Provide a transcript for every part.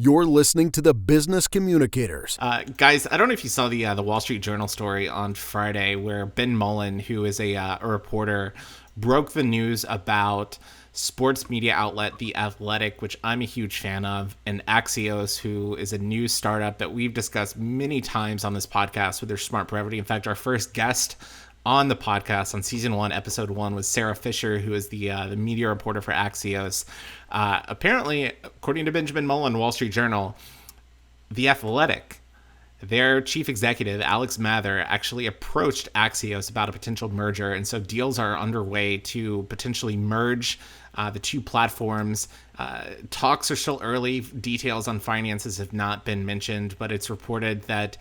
You're listening to the Business Communicators. Guys, I don't know if you saw the Wall Street Journal story on Friday where Ben Mullen, who is a reporter, broke the news about sports media outlet The Athletic, which I'm a huge fan of, and Axios, who is a new startup that we've discussed many times on this podcast with their smart brevity. In fact, our first guest on the podcast on season 1, episode 1, was Sarah Fisher, who is the media reporter for Axios. Apparently, according to Benjamin Mullen, Wall Street Journal, The Athletic, their chief executive, Alex Mather, actually approached Axios about a potential merger. And so deals are underway to potentially merge the two platforms. Talks are still early. Details on finances have not been mentioned, but it's reported that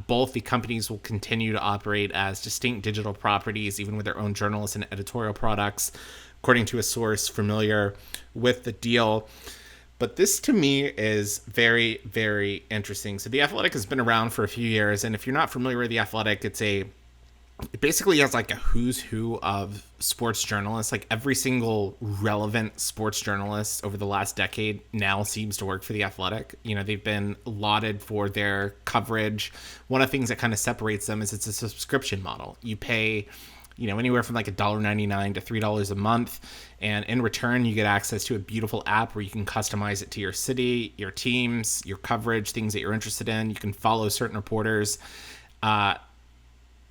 both the companies will continue to operate as distinct digital properties, even with their own journalists and editorial products, according to a source familiar with the deal. But this, to me, is very, very interesting. So The Athletic has been around for a few years, and if you're not familiar with The Athletic, it basically has like a who's who of sports journalists. Like every single relevant sports journalist over the last decade now seems to work for The Athletic. You know, they've been lauded for their coverage. One of the things that kind of separates them is it's a subscription model. You pay, anywhere from like $1.99 to $3 a month. And in return, you get access to a beautiful app where you can customize it to your city, your teams, your coverage, things that you're interested in. You can follow certain reporters. And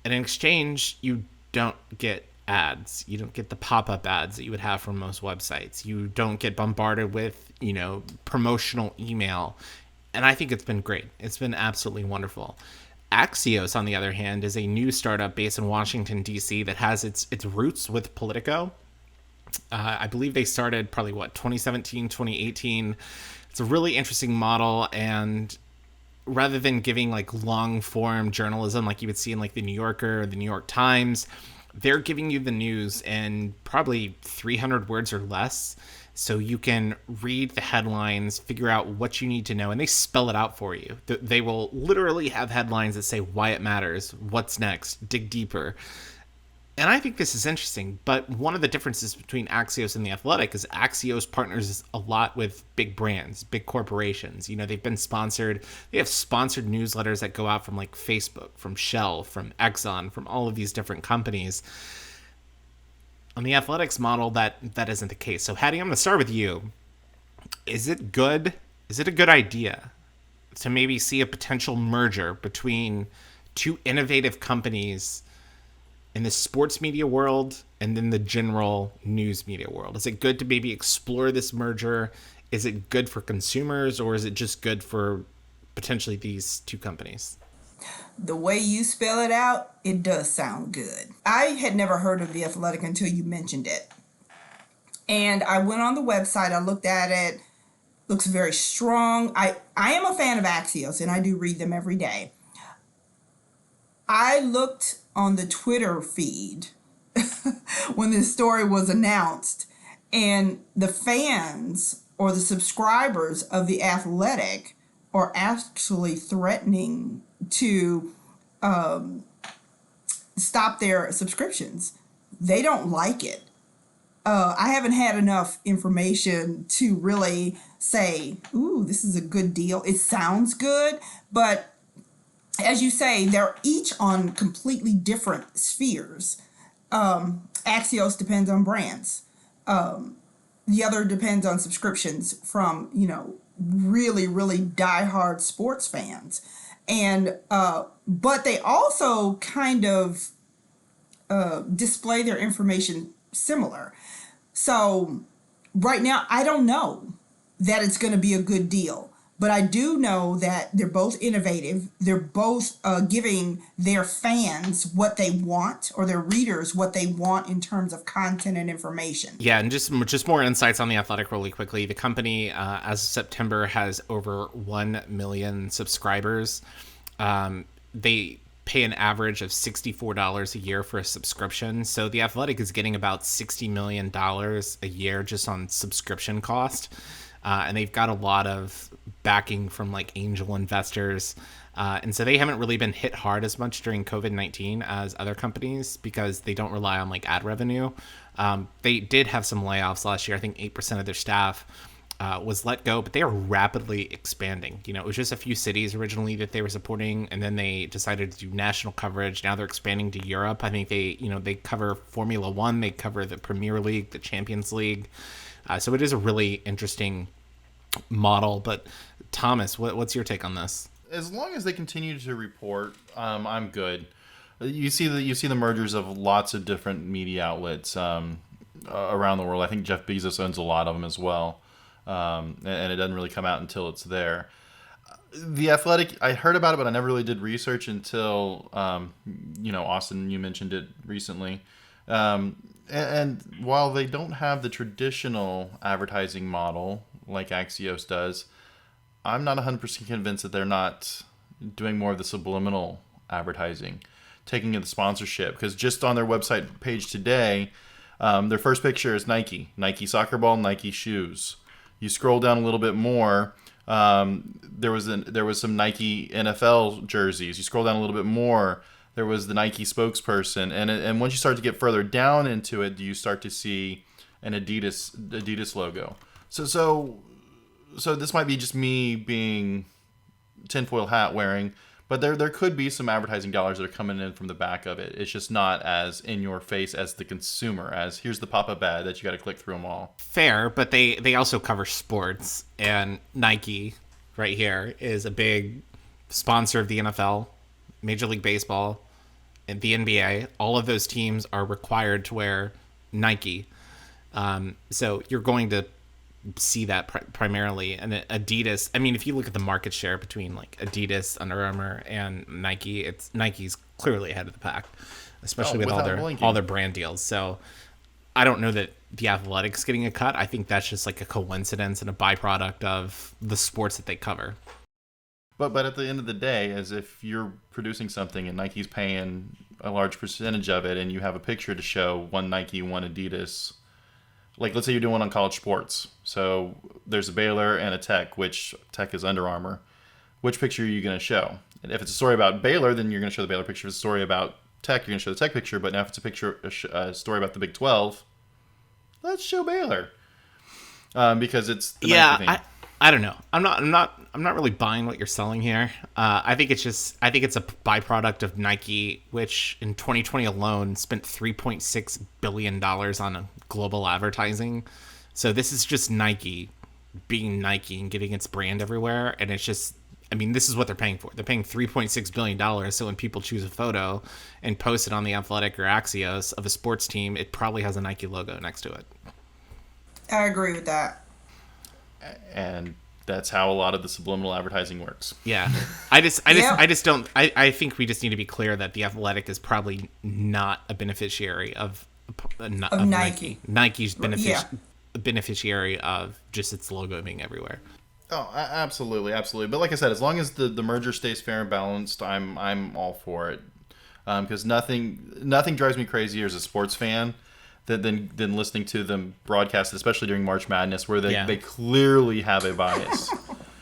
in exchange, you don't get ads. You don't get the pop-up ads that you would have from most websites. You don't get bombarded with, promotional email. And I think it's been great. It's been absolutely wonderful. Axios, on the other hand, is a new startup based in Washington, D.C. that has its roots with Politico. I believe they started probably, 2017, 2018. It's a really interesting model, and rather than giving like long-form journalism like you would see in like the New Yorker or the New York Times, they're giving you the news in probably 300 words or less. So you can read the headlines, figure out what you need to know, and they spell it out for you. They will literally have headlines that say why it matters, what's next, dig deeper. And I think this is interesting, but one of the differences between Axios and The Athletic is Axios partners a lot with big brands, big corporations. They've been sponsored. They have sponsored newsletters that go out from like Facebook, from Shell, from Exxon, from all of these different companies. On the Athletic's model, that isn't the case. So Hattie, I'm going to start with you. Is it good? Is it a good idea to maybe see a potential merger between two innovative companies in the sports media world and then the general news media world? Is it good to maybe explore this merger? Is it good for consumers, or is it just good for potentially these two companies? The way you spell it out, it does sound good. I had never heard of The Athletic until you mentioned it. And I went on the website, I looked at it, looks very strong. I am a fan of Axios, and I do read them every day. I looked on the Twitter feed when this story was announced, and the fans or the subscribers of The Athletic are actually threatening to stop their subscriptions. They don't like it. I haven't had enough information to really say, ooh, this is a good deal. It sounds good, but as you say, they're each on completely different spheres. Axios depends on brands. The other depends on subscriptions from, really, really diehard sports fans. And but they also kind of display their information similar. So right now, I don't know that it's going to be a good deal. But I do know that they're both innovative. They're both giving their fans what they want, or their readers what they want in terms of content and information. Yeah, and just more insights on The Athletic really quickly. The company, as of September, has over 1 million subscribers. They pay an average of $64 a year for a subscription. So The Athletic is getting about $60 million a year just on subscription cost. And they've got a lot of backing from like angel investors. And so they haven't really been hit hard as much during COVID-19 as other companies because they don't rely on like ad revenue. They did have some layoffs last year. I think 8% of their staff. was let go, but they are rapidly expanding. It was just a few cities originally that they were supporting, and then they decided to do national coverage. Now they're expanding to Europe. I think they cover Formula One, they cover the Premier League, the Champions League. So it is a really interesting model. But Thomas, what's your take on this? As long as they continue to report, I'm good. You see the mergers of lots of different media outlets around the world. I think Jeff Bezos owns a lot of them as well. And it doesn't really come out until it's there. The Athletic, I heard about it, but I never really did research until, Austin, you mentioned it recently. And while they don't have the traditional advertising model like Axios does, I'm not 100% convinced that they're not doing more of the subliminal advertising, taking in the sponsorship. Because just on their website page today, their first picture is Nike soccer ball, Nike shoes. You scroll down a little bit more, there was some Nike NFL jerseys. You scroll down a little bit more, there was the Nike spokesperson, and once you start to get further down into it, you start to see an Adidas logo. So this might be just me being tinfoil hat wearing, but there could be some advertising dollars that are coming in from the back of it. It's just not as in your face as the consumer, as here's the pop-up ad that you got to click through them all. Fair, but they also cover sports, and Nike right here is a big sponsor of the NFL, Major League Baseball, and the NBA. All of those teams are required to wear Nike. So you're going to see that primarily. And Adidas, I mean, if you look at the market share between like Adidas, Under Armour, and Nike, Nike's clearly ahead of the pack, especially with all their brand deals. So I don't know that the Athletic's getting a cut. I think that's just like a coincidence and a byproduct of the sports that they cover. But at the end of the day, as if you're producing something and Nike's paying a large percentage of it, and you have a picture to show one Nike, one Adidas. Like, let's say you're doing one on college sports. So there's a Baylor and a Tech, which Tech is Under Armour. Which picture are you going to show? And if it's a story about Baylor, then you're going to show the Baylor picture. If it's a story about Tech, you're going to show the Tech picture. But now if it's a story about the Big 12, let's show Baylor. Because it's the Nike thing. I don't know. I'm not really buying what you're selling here. I think it's a byproduct of Nike, which in 2020 alone spent $3.6 billion on global advertising. So this is just Nike being Nike and getting its brand everywhere. And it's just, I mean, this is what they're paying for. They're paying $3.6 billion. So when people choose a photo and post it on the Athletic or Axios of a sports team, it probably has a Nike logo next to it. I agree with that. And that's how a lot of the subliminal advertising works. Yeah. I think we just need to be clear that the Athletic is probably not a beneficiary of Nike. Nike's beneficiary of just its logo being everywhere. Oh, absolutely. But like I said, as long as the merger stays fair and balanced, I'm all for it. Because nothing drives me crazier as a sports fan than listening to them broadcast, especially during March Madness, where they clearly have a bias.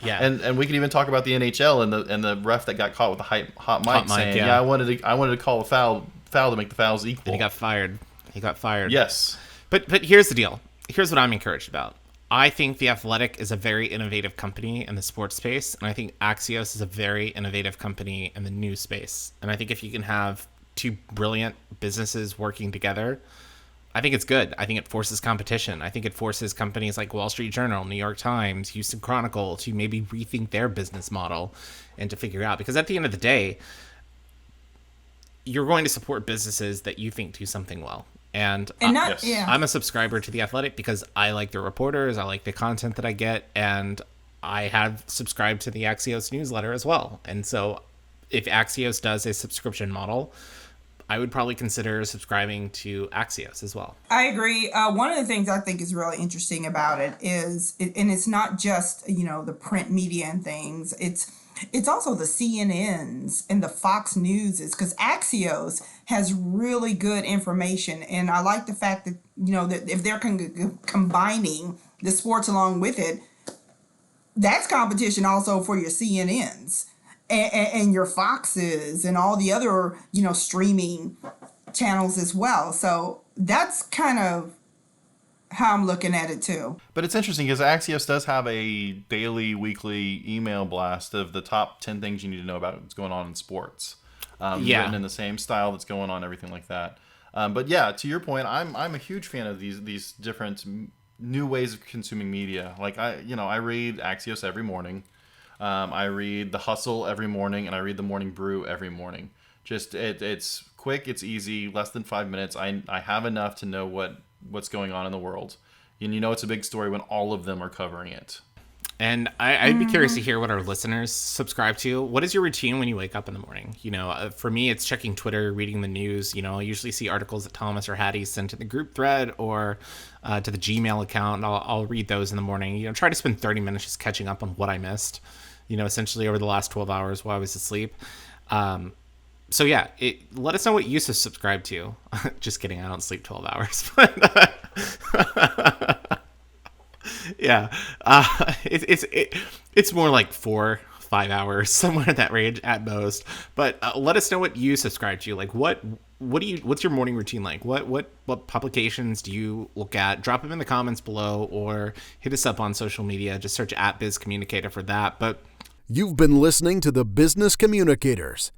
Yeah, and we can even talk about the NHL and the ref that got caught with the hot mic saying, I wanted to call a foul to make the fouls equal. And he got fired. Yes, but here's the deal. Here's what I'm encouraged about. I think The Athletic is a very innovative company in the sports space, and I think Axios is a very innovative company in the news space. And I think if you can have two brilliant businesses working together, I think it's good. I think it forces competition. I think it forces companies like Wall Street Journal, New York Times, Houston Chronicle to maybe rethink their business model and to figure out. Because at the end of the day, you're going to support businesses that you think do something well. And I'm a subscriber to The Athletic because I like the reporters, I like the content that I get, and I have subscribed to the Axios newsletter as well. And so if Axios does a subscription model, I would probably consider subscribing to Axios as well. I agree. One of the things I think is really interesting about it is, and it's not just, the print media and things, it's also the CNNs and the Fox Newses, because Axios has really good information. And I like the fact that, that if they're combining the sports along with it, that's competition also for your CNNs. And your Foxes and all the other, streaming channels as well. So that's kind of how I'm looking at it too. But it's interesting because Axios does have a daily, weekly email blast of the top 10 things you need to know about what's going on in sports. Written in the same style that's going on, everything like that. But yeah, to your point, I'm a huge fan of these different new ways of consuming media. Like I read Axios every morning. I read The Hustle every morning, and I read The Morning Brew every morning. Just it's quick, it's easy, less than 5 minutes. I have enough to know what's going on in the world, and it's a big story when all of them are covering it. And I'd be curious to hear what our listeners subscribe to. What is your routine when you wake up in the morning? For me, it's checking Twitter, reading the news. I usually see articles that Thomas or Hattie send to the group thread or to the Gmail account. And I'll read those in the morning. Try to spend 30 minutes just catching up on what I missed, essentially over the last 12 hours while I was asleep. So yeah, let us know what you subscribe to. Just kidding. I don't sleep 12 hours. But yeah, it's more like 4-5 hours, somewhere in that range at most. But let us know what you subscribe to. Like what's your morning routine like? What publications do you look at? Drop them in the comments below, or hit us up on social media. Just search @BizCommunicator for that. But You've been listening to the Business Communicators.